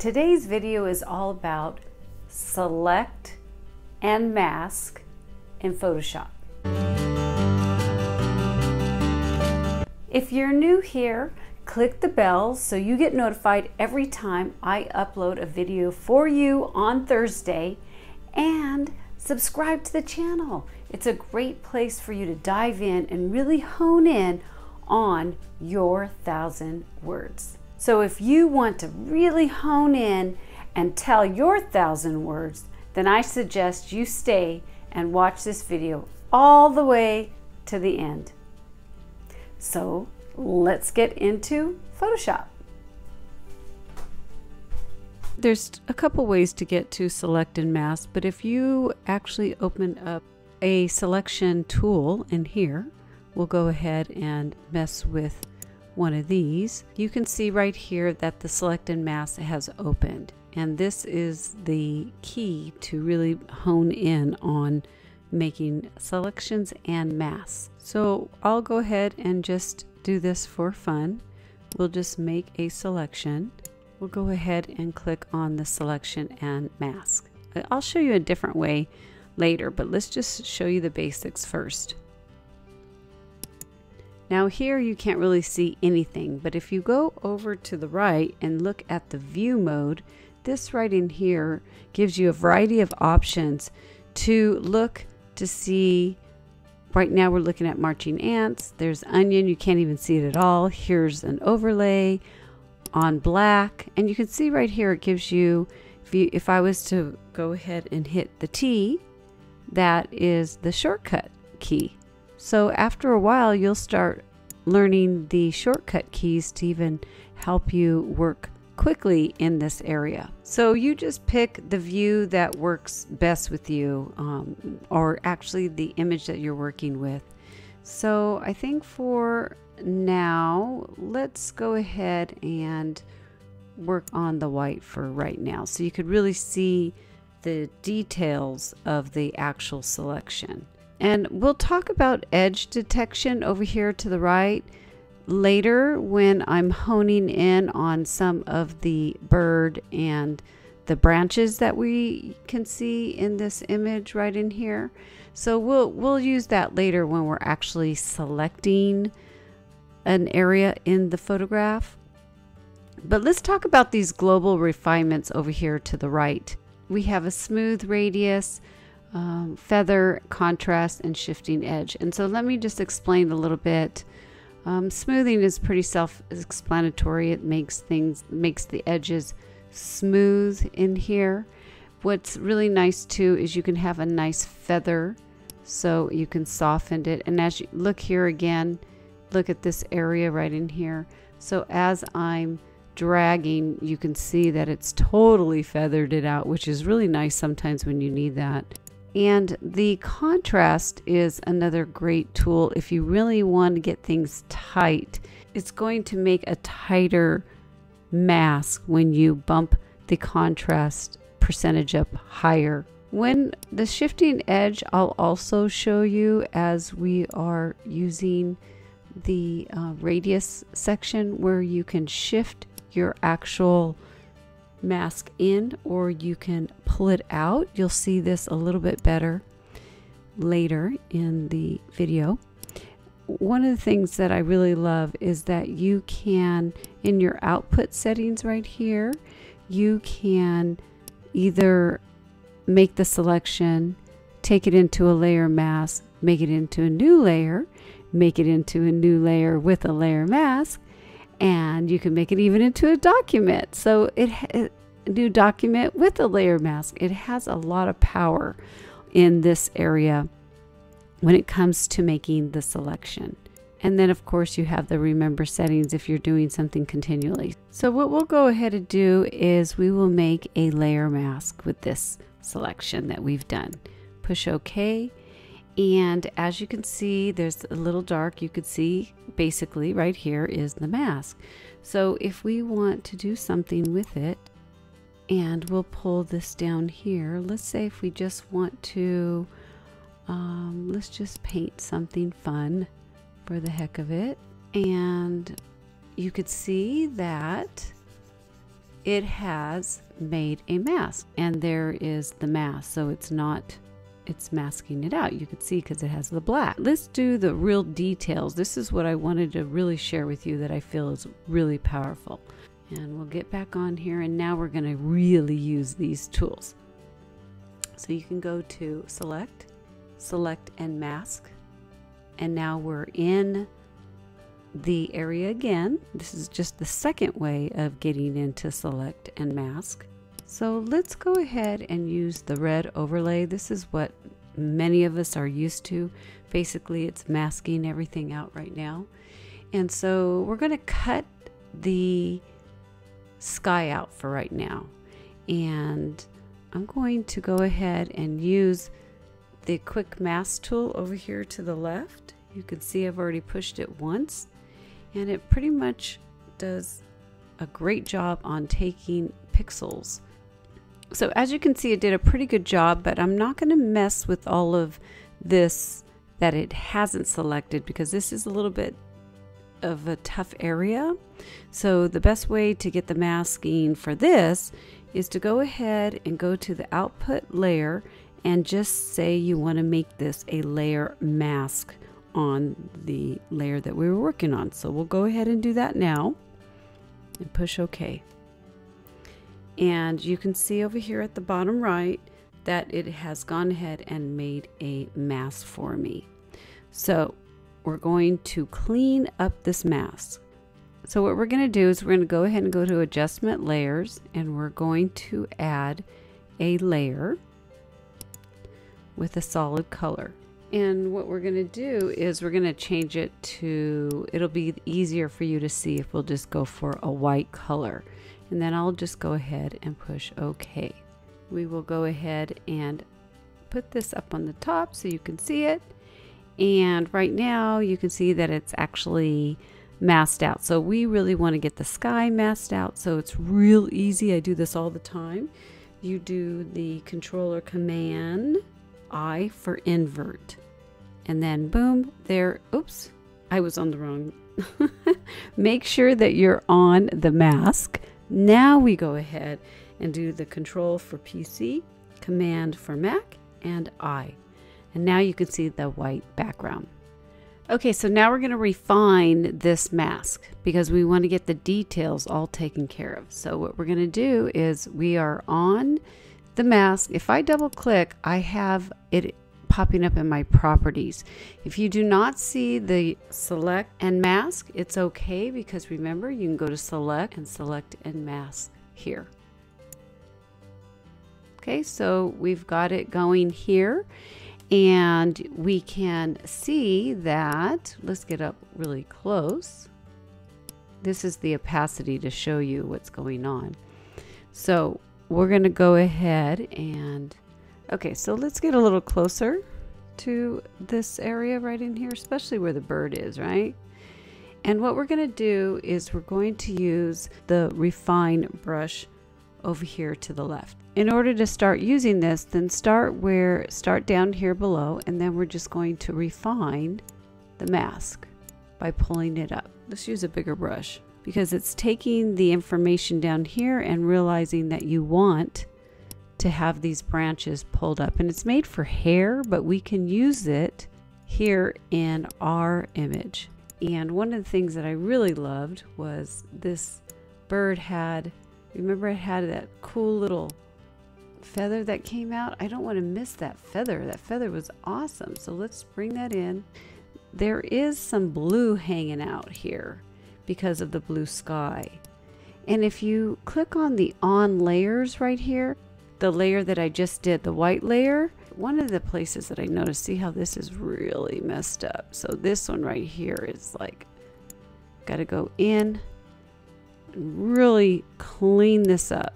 Today's video is all about select and mask in Photoshop. If you're new here, click the bell so you get notified every time I upload a video for you on Thursday, and subscribe to the channel. It's a great place for you to dive in and really hone in on your 1,000 words. So if you want to really hone in and tell your 1,000 words, then I suggest you stay and watch this video all the way to the end. So let's get into Photoshop. There's a couple ways to get to select and mask, but if you actually open up a selection tool in here, we'll go ahead and mess with one of these. You can see right here that the select and mask has opened, and this is the key to really hone in on making selections and masks. So I'll go ahead and just do this for fun. We'll just make a selection. We'll go ahead and click on the selection and mask. I'll show you a different way later, but let's just show you the basics first. Now here you can't really see anything, but if you go over to the right and look at the view mode, this right in here gives you a variety of options to look to see. Right now we're looking at marching ants. There's onion, you can't even see it at all. Here's an overlay on black, and you can see right here it gives you, if I was to go ahead and hit the T, that is the shortcut key. So after a while, you'll start learning the shortcut keys to even help you work quickly in this area. So you just pick the view that works best with you, or actually the image that you're working with. So I think for now, let's go ahead and work on the white for right now, so you could really see the details of the actual selection. And we'll talk about edge detection over here to the right later when I'm honing in on some of the bird and the branches that we can see in this image right in here. So we'll use that later when we're actually selecting an area in the photograph. But let's talk about these global refinements over here to the right. We have a smooth radius, feather, contrast, and shifting edge. And so let me just explain a little bit. Smoothing is pretty self-explanatory. It makes the edges smooth in here. What's really nice too is you can have a nice feather, so you can soften it. And as you look here again, look at this area right in here. So as I'm dragging, you can see that it's totally feathered it out, which is really nice sometimes when you need that. And the contrast is another great tool if you really want to get things tight. It's going to make a tighter mask when you bump the contrast percentage up higher. When the shifting edge, I'll also show you as we are using the radius section, where you can shift your actual mask in, or you can pull it out. You'll see this a little bit better later in the video. One of the things that I really love is that you can, in your output settings right here, you can either make the selection, take it into a layer mask, make it into a new layer, make it into a new layer with a layer mask, and you can make it even into a document. So a new document with a layer mask. It has a lot of power in this area when it comes to making the selection. And then of course you have the remember settings if you're doing something continually. So what we'll go ahead and do is we will make a layer mask with this selection that we've done. Push OK. And as you can see, there's a little dark. You could see basically right here is the mask. So if we want to do something with it, and we'll pull this down here. Let's say if we just want to, let's just paint something fun for the heck of it. And you could see that it has made a mask, and there is the mask. So it's masking it out. You can see because it has the black. Let's do the real details. This is what I wanted to really share with you that I feel is really powerful. And we'll get back on here, and now we're going to really use these tools. So you can go to select and mask, and now we're in the area again. This is just the second way of getting into select and mask. So let's go ahead and use the red overlay. This is what many of us are used to. Basically, it's masking everything out right now. And so we're going to cut the sky out for right now. And I'm going to go ahead and use the quick mask tool over here to the left. You can see I've already pushed it once, and it pretty much does a great job on taking pixels. So as you can see, it did a pretty good job, but I'm not going to mess with all of this that it hasn't selected, because this is a little bit of a tough area. So the best way to get the masking for this is to go ahead and go to the output layer and just say you want to make this a layer mask on the layer that we were working on. So we'll go ahead and do that now and push OK. And you can see over here at the bottom right that it has gone ahead and made a mask for me. So we're going to clean up this mask. So what we're going to do is we're going to go ahead and go to adjustment layers, and we're going to add a layer with a solid color. And what we're going to do is we're going to change it to, it'll be easier for you to see if we'll just go for a white color. And then I'll just go ahead and push OK. We will go ahead and put this up on the top so you can see it. And right now you can see that it's actually masked out. So we really want to get the sky masked out. So it's real easy. I do this all the time. You do the controller command I for invert. And then boom, there, oops, I was on the wrong. Make sure that you're on the mask. Now we go ahead and do the control for PC, command for Mac, and I. And now you can see the white background. Okay, so now we're going to refine this mask because we want to get the details all taken care of. So what we're going to do is we are on the mask. If I double click, I have it popping up in my properties. If you do not see the select and mask, it's okay, because remember, you can go to select and mask here. Okay, so we've got it going here, and we can see that, let's get up really close. This is the opacity to show you what's going on. So we're going to go ahead and, okay, so let's get a little closer to this area right in here, especially where the bird is, right? And what we're going to do is we're going to use the refine brush over here to the left. In order to start using this, then start down here below, and then we're just going to refine the mask by pulling it up. Let's use a bigger brush because it's taking the information down here and realizing that you want to have these branches pulled up, and it's made for hair, but we can use it here in our image. And one of the things that I really loved was this bird had, remember it had that cool little feather that came out? I don't want to miss that feather. That feather was awesome. So let's bring that in. There is some blue hanging out here because of the blue sky. And if you click on the on layers right here, the layer that I just did, the white layer, one of the places that I noticed, see how this is really messed up. So this one right here is like, got to go in and really clean this up.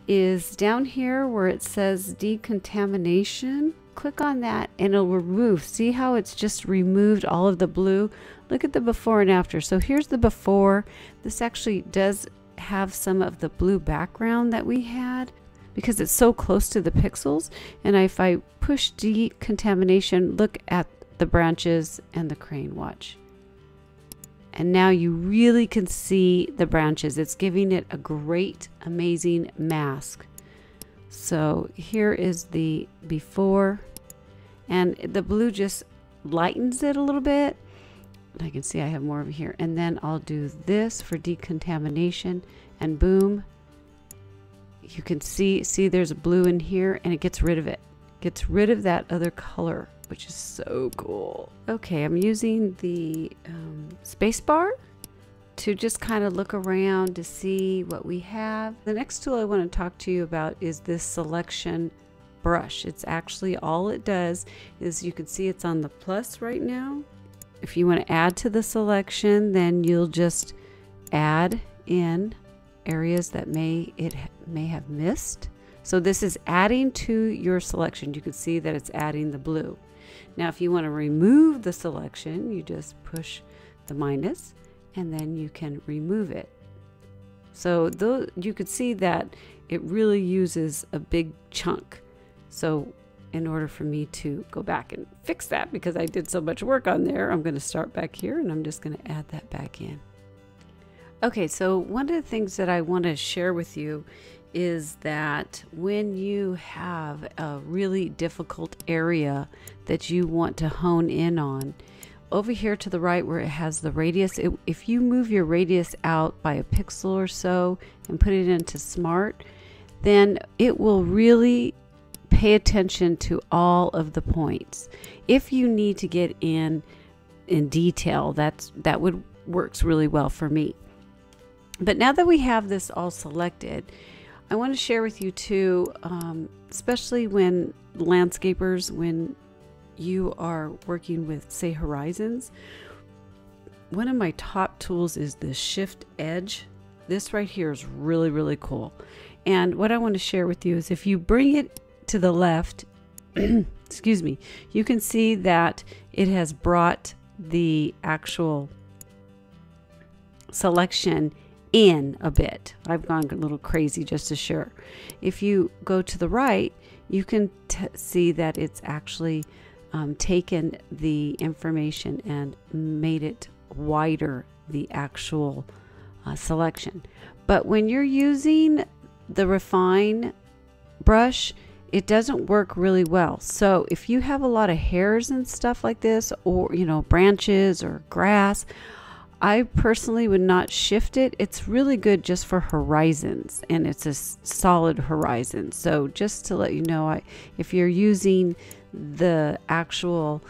Is down here where it says decontamination. Click on that and it'll remove. See how it's just removed all of the blue? Look at the before and after. So here's the before. This actually does have some of the blue background that we had because it's so close to the pixels. And if I push decontamination, look at the branches and the crane, watch. And now you really can see the branches. It's giving it a great, amazing mask. So here is the before, and the blue just lightens it a little bit. I can see I have more over here. And then I'll do this for decontamination, and boom, you can see there's a blue in here, and it gets rid of it. Gets rid of that other color, which is so cool. Okay, I'm using the space bar to just kind of look around to see what we have. The next tool I want to talk to you about is this selection brush. It's actually, all it does is, you can see it's on the plus right now. If you want to add to the selection, then you'll just add in areas that it may have missed. So this is adding to your selection. You can see that it's adding the blue. Now if you want to remove the selection, you just push the minus and then you can remove it. So you could see that it really uses a big chunk. So in order for me to go back and fix that, because I did so much work on there, I'm going to start back here and I'm just going to add that back in. Okay, so one of the things that I want to share with you is that when you have a really difficult area that you want to hone in on, over here to the right where it has the radius, if you move your radius out by a pixel or so and put it into Smart, then it will really pay attention to all of the points. If you need to get in detail, that works really well for me. But now that we have this all selected, I want to share with you too, especially when landscapers, when you are working with, say, horizons, one of my top tools is the Shift Edge. This right here is really, really cool. And what I want to share with you is, if you bring it to the left, excuse me, you can see that it has brought the actual selection in a bit. I've gone a little crazy just to share. If you go to the right, you can see that it's actually taken the information and made it wider, the actual selection. But when you're using the refine brush, it doesn't work really well. So if you have a lot of hairs and stuff like this, or branches or grass, I personally would not shift it. It's really good just for horizons, and it's a solid horizon. So just to let you know, if you're using the actual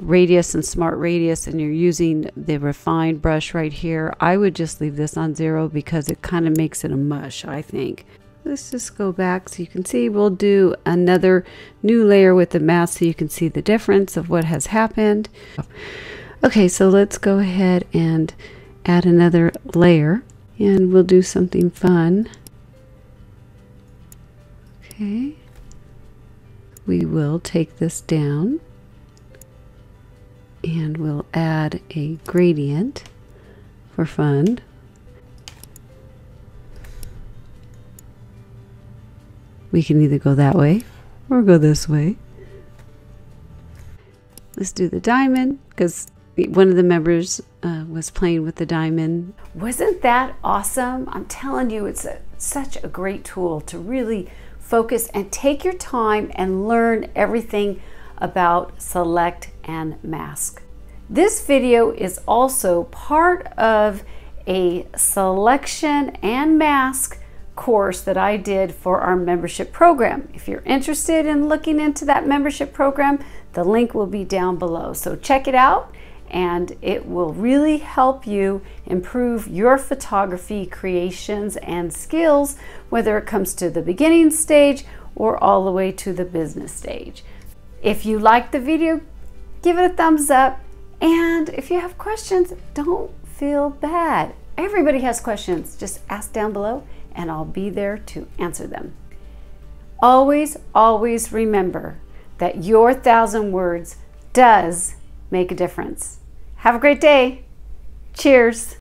radius and Smart Radius, and you're using the refined brush right here, I would just leave this on 0 because it kind of makes it a mush, I think. Let's just go back so you can see. We'll do another new layer with the mask so you can see the difference of what has happened. Okay, so let's go ahead and add another layer, and we'll do something fun. Okay, we will take this down and we'll add a gradient for fun. We can either go that way or go this way. Let's do the diamond, because one of the members was playing with the diamond. Wasn't that awesome? I'm telling you, it's such a great tool to really focus and take your time and learn everything about select and mask. This video is also part of a selection and mask course that I did for our membership program. If you're interested in looking into that membership program, the link will be down below. So check it out, and it will really help you improve your photography creations and skills, whether it comes to the beginning stage or all the way to the business stage. If you liked the video, give it a thumbs up, and if you have questions, don't feel bad. Everybody has questions. Just ask down below and I'll be there to answer them. Always, always remember that your 1,000 words does make a difference. Have a great day. Cheers.